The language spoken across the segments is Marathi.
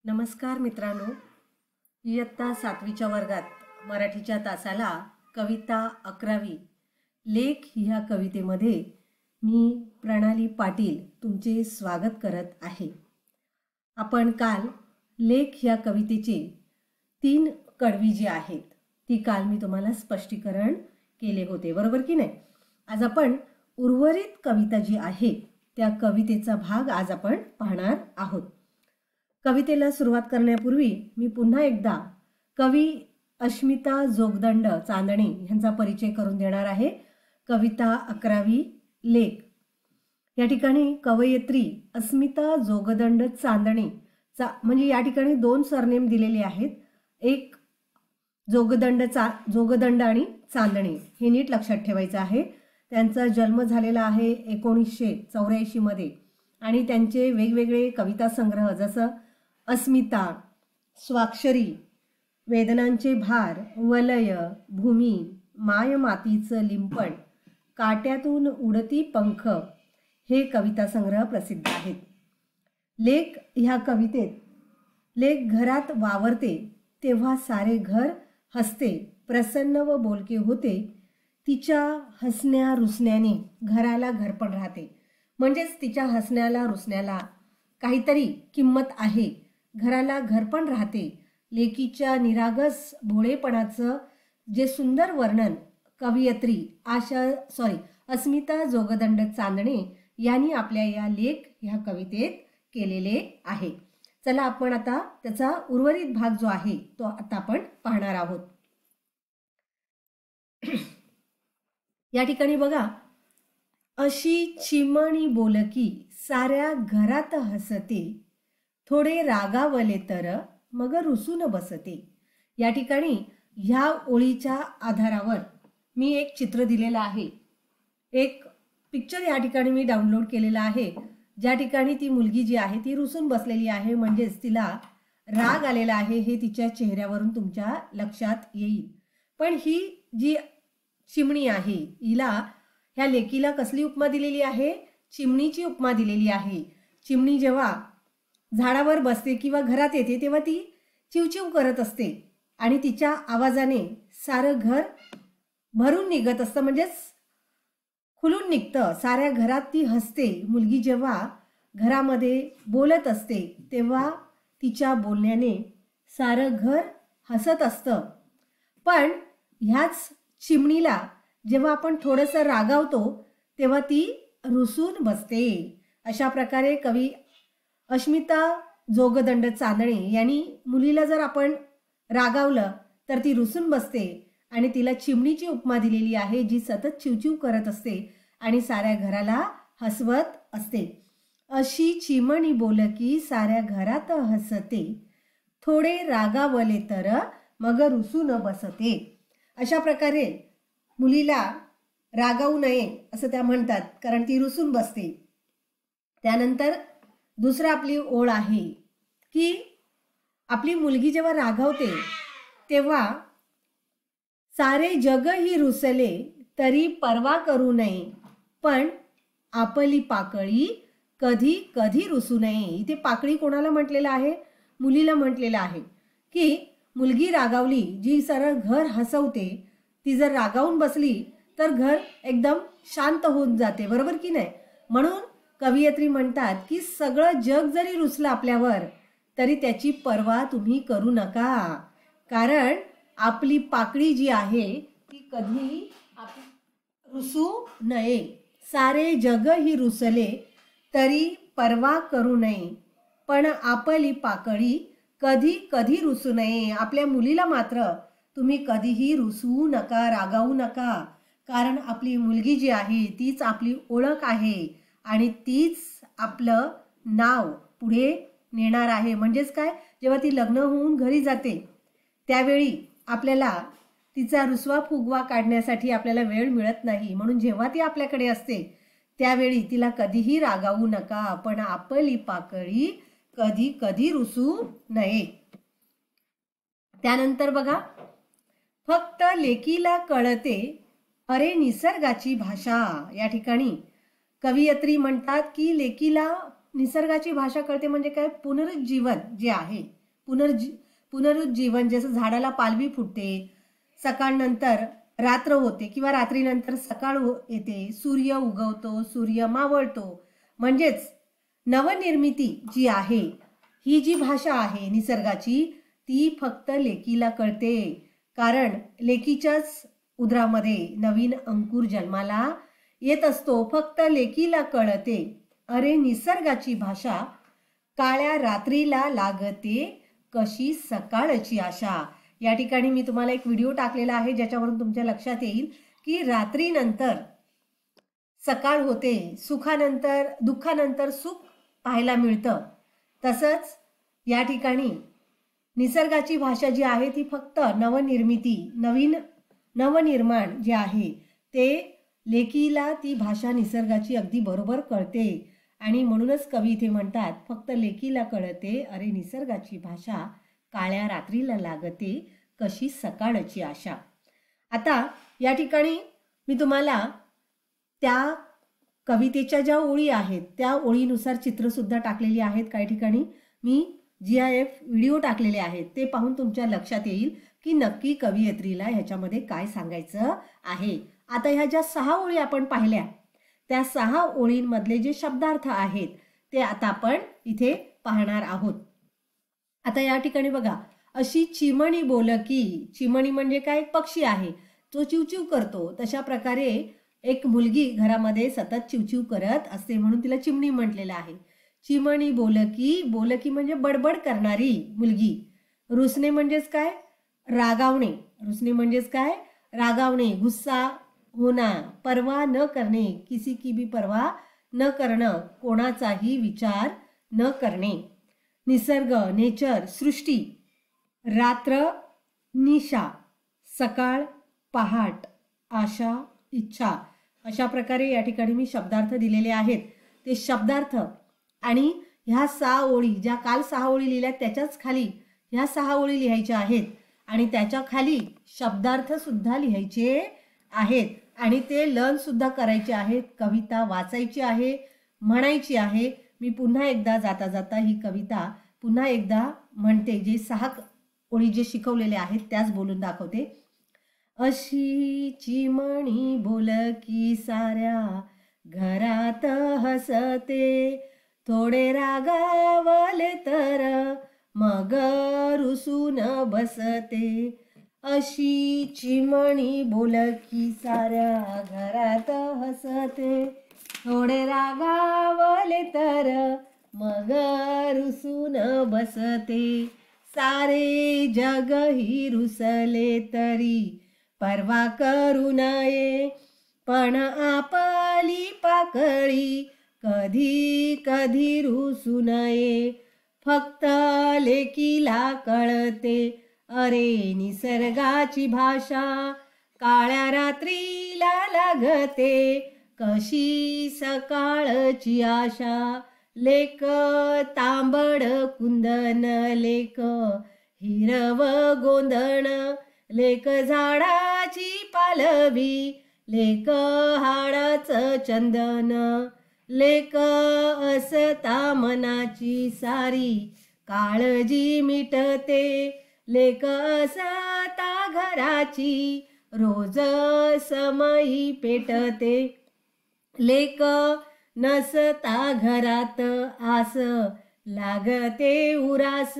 नमस्कार मित्रांनो, इयत्ता 7वीच्या वर्गात मराठीच्या तासाला कविता 11वी लेख ह्या कवितेमध्ये मी प्रणाली पाटील तुमचे स्वागत करत आहे। आपण काल लेख ह्या कवितेचे 3 कडवी जी आहेत ती काल मी तुम्हाला स्पष्टीकरण केले होते, बरोबर की नाही। आज आपण उर्वरित कविता जी आहे त्या कवितेचा भाग आज आपण पाहणार आहोत। कवितेला सुरुवात करण्यापूर्वी मी पुन्हा एकदा कवी अस्मिता जोगदंड चांदणे यांचा परिचय करून देणार आहे। कविता 11वी लेख या ठिकाणी कवयित्री अस्मिता जोगदंड चांदणे म्हणजे या ठिकाणी 2 सरनेम दिलेले आहेत, एक जोगदंड आणि चांदणे, हे नीट लक्षात ठेवायचं आहे। त्यांचा जन्म झालेला आहे 1984 मध्ये आणि त्यांचे वेगवेगळे कविता संग्रह जसं अस्मिता, स्वाक्षरी, वेदनांचे भार, वलय, भूमी, माय मातीचं लिंपण, काट्यातून उडती पंख हे कविता संग्रह प्रसिद्ध आहेत। लेख ह्या कवितेत लेख घरात वावरते तेव्हा सारे घर हसते, प्रसन्न व बोलके होते, तिच्या हसण्या रुसण्याने घराला घरपण राहते। म्हणजेच तिच्या हसण्याला रुसण्याला काहीतरी किंमत आहे, घराला घरपण राहते। लेकीच्या निरागस भोळेपणाचं जे सुंदर वर्णन कवयित्री अस्मिता जोगदंड चांदणे यांनी आपल्या या लेख ह्या कवितेत केलेले आहे। चला आपण आता त्याचा उर्वरित भाग जो आहे तो आता आपण पाहणार आहोत। या ठिकाणी बघा, अशी चिमणी बोलकी साऱ्या घरात हसते, थोडे रागावले तर मग रुसून बसते। या ठिकाणी ह्या ओळीच्या आधारावर मी एक चित्र दिलेलं आहे, एक पिक्चर या ठिकाणी मी डाउनलोड केलेला आहे, ज्या ठिकाणी ती मुलगी जी आहे ती रुसून बसलेली आहे, म्हणजेच तिला राग आलेला आहे हे तिच्या चेहऱ्यावरून तुमच्या लक्षात येईल। पण ही जी चिमणी आहे हिला ह्या लेकीला कसली उपमा दिलेली आहे? चिमणीची उपमा दिलेली आहे। चिमणी जेव्हा झाडावर बसते किंवा घरात येते तेव्हा ती चिवचिव करत असते आणि तिच्या आवाजाने सारं घर भरून निघत असतं, म्हणजेच खुलून निघतं, साऱ्या घरात ती हसते। मुलगी जेव्हा घरामध्ये बोलत असते तेव्हा तिच्या बोलण्याने सारं घर हसत असतं। पण ह्याच चिमणीला जेव्हा आपण थोडंसं रागावतो तेव्हा ती रुसून बसते। अशा प्रकारे कवी अस्मिता जोगदंड चांदणे यांनी मुलीला जर आपण रागावलं तर ती रुसून बसते आणि तिला चिमणीची उपमा दिलेली आहे, जी सतत चिवचिव करत असते आणि साऱ्या घराला हसवत असते। अशी चिमणी बोलकी साऱ्या घरात हसते, थोडे रागावले तर मग रुसून बसते। अशा प्रकारे मुलीला रागावू नये असं त्या म्हणतात, कारण ती रुसून बसते। त्यानंतर दुसरा आपली ओळ आहे की आपली मुलगी जेव्हा रागावते तेव्हा सारे जग ही रुसले तरी पर्वा करू नये, पण आपली पाकळी कधी कधी रुसू नये। इथे पाकळी कोणाला म्हटलेलं आहे? मुलीला म्हटलेलं आहे की मुलगी रागावली जी सरळ घर हसवते, ती जर रागावून बसली तर घर एकदम शांत होऊन जाते, बरोबर की नाही। म्हणून कवयित्री म्हणतात की सगळं जग जरी रुसलं आपल्यावर तरी त्याची पर्वा तुम्ही करू नका, कारण आपली पाकळी जी आहे ती कधी रुसू नये। सारे जग ही रुसले तरी पर्वा करू नये, पण आपली पाकळी कधी कधी रुसू नये। आपल्या मुलीला मात्र तुम्ही कधीही रुसवू नका, रागावू नका, कारण आपली मुलगी जी आहे तीच आपली ओळख आहे आणि तीच आपलं नाव पुढे नेणार आहे। म्हणजेच काय, जेव्हा ती लग्न होऊन घरी जाते त्यावेळी आपल्याला तिचा रुसवा फुगवा काढण्यासाठी आपल्याला वेळ मिळत नाही, म्हणून जेव्हा ती आपल्याकडे असते त्यावेळी तिला कधीही रागावू नका, पण आपली पाकळी कधी कधी रुसू नये। त्यानंतर बघा, फक्त लेकीला कळते अरे निसर्गाची भाषा। या ठिकाणी कवयित्री म्हणतात की लेकीला निसर्गाची भाषा कळते म्हणजे काय, पुनरुज्जीवन जे आहे, पुनरुज्जीवन, जसं झाडाला पालवी फुटते, सकाळनंतर रात्र होते किंवा रात्रीनंतर सकाळ येते, सूर्य उगवतो, सूर्य मावळतो, म्हणजेच नवनिर्मिती जी आहे, ही जी भाषा आहे निसर्गाची, ती फक्त लेकीला कळते. कारण लेकीच्याच उदरामध्ये नवीन अंकुर जन्माला येत असतो, फक्त लेकीला कळते. अरे निसर्गाची भाषा काळ्या रात्रीला लागते, कशी सकाळची आशा. या ठिकाणी मी तुम्हाला एक व्हिडिओ टाकलेला आहे, ज्याच्यावरून तुमच्या लक्षात येईल की रात्रीनंतर सकाळ होते, सुखानंतर दुःखानंतर सुख पाहायला मिळतं. तसंच या ठिकाणी निसर्गाची भाषा जी आहे ती फक्त नवनिर्मिती, नवनिर्माण जे आहे ते लेकीला ती भाषा निसर्गाची अगदी बरोबर कळते. आणि म्हणूनच कवी इथे म्हणतात, फक्त लेकीला कळते, अरे निसर्गाची भाषा काळ्या रात्रीला लागते, कशी सकाळची आशा. आता या ठिकाणी मी तुम्हाला त्या कवितेच्या ज्या ओळी आहेत त्या ओळीनुसार चित्रसुद्धा टाकलेली आहेत. काही ठिकाणी मी GIF व्हिडिओ टाकलेले आहेत, ते पाहून तुमच्या लक्षात येईल की नक्की कवयित्रीला ह्याच्यामध्ये काय सांगायचं आहे. आता ह्या ज्या 6 ओळी आपण पाहिल्या, त्या 6 ओळींमधले जे शब्दार्थ आहेत ते आता आपण इथे पाहणार आहोत. आता या ठिकाणी बघा, अशी चिमणी बोलकी, चिमणी म्हणजे काय, पक्षी आहे, तो चिवचिव करतो. तशा प्रकारे एक मुलगी घरामध्ये सतत चिवचिव करत असते, म्हणून तिला चिमणी म्हटलेलं आहे. चिमणी बोलकी, बोलकी म्हणजे बडबड करणारी मुलगी. रुसणे म्हणजेच काय, रागावणे. रुसणे म्हणजेच काय, रागावणे, गुस्सा होना, परवा न करणे, किसी की भी परवा न करणं, कोणाचाही विचार न करणे. निसर्ग, नेचर, सृष्टी, रात्र, निशा, सकाळ, पहाट, आशा, इच्छा. अशा प्रकारे या ठिकाणी मी शब्दार्थ दिलेले आहेत. ते शब्दार्थ आणि ह्या 6 ओळी, ज्या काल 6 ओळी लिहिल्या त्याच्याच खाली ह्या 6 ओळी लिहायच्या आहेत आणि त्याच्या खाली शब्दार्थ सुद्धा लिहायचे आहेत आणि ते लर्न सुद्धा करायचे आहेत. कविता वाचायची आहे, म्हणायची आहे. मी पुन्हा एकदा जाता जाता ही कविता पुन्हा एकदा म्हणते, जे 6 ओळी जे शिकवलेले आहेत त्याच बोलून दाखवते. अशी चिमणी बोलकी साऱ्या घरात हसते, थोडे रागावले तर मग रुसून बसते. अशी चिमणी बोलकी साऱ्या घरात हसते, थोडे रागावले तर मग रुसून बसते. सारे जग ही रुसले तरी परवा करू नये, पण आपली पाकळी कधी कधी रुसू नये. फक्त लेकीला कळते, अरे निसर्गाची भाषा काळ्या रात्रीला लागते, कशी सकाळची आशा. लेक तांबड कुंदन, लेक हिरव गोंधण, लेक झाडाची पालवी, लेक हाडाचं चंदन, लेक असता मनाची सारी काळजी मिटते, लेक असता घराची रोज समयी पेटते. लेक नसता घरात आस लागते उरास,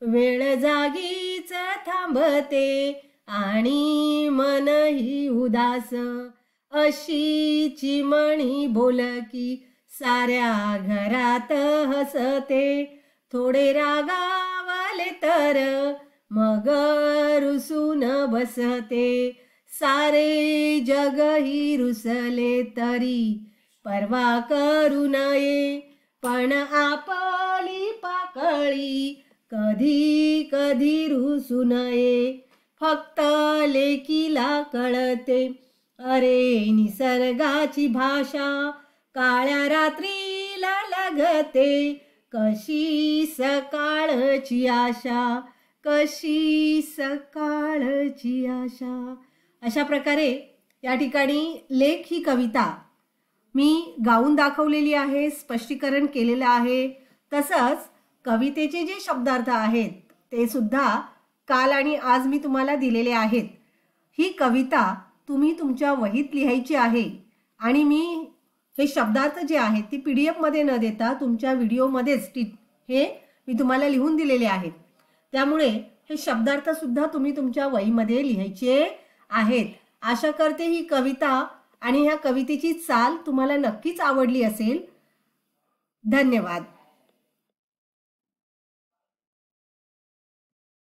वेळ जागीच थांबते आणि मनही उदास. अशी चिमणी बोलकी साऱ्या घरात हसते, थोडे रागावले तर मग रुसून बसते. सारे जग ही रुसले तरी परवा करू नये, पण आपली पाकळी कधी कधी रुसू नये. फक्त लेकीला कळते, अरे निसर्गाची भाषा काळ्या रात्रीला लागते, कशी सकाळची आशा, कशी सकाळची आशा. अशा प्रकारे या ठिकाणी लेख ही कविता मी गाऊन दाखवलेली आहे, स्पष्टीकरण केलेलं आहे. तसंच कवितेचे जे शब्दार्थ आहेत ते सुद्धा काल आणि आज मी तुम्हाला दिलेले आहेत. ही कविता तुम्ही तुमच्या वहीत लिहायची आहे आणि मी हे शब्दार्थ जे आहेत ती PDF मध्ये न देता तुमच्या व्हिडिओमध्येच हे मी तुम्हाला लिहून दिलेले आहेत. त्यामुळे हे शब्दार्थ सुद्धा तुम्ही तुमच्या वहीमध्ये लिहायचे आहेत. आशा करते ही कविता आणि ह्या कवितेची चाल तुम्हाला नक्कीच आवडली असेल. धन्यवाद.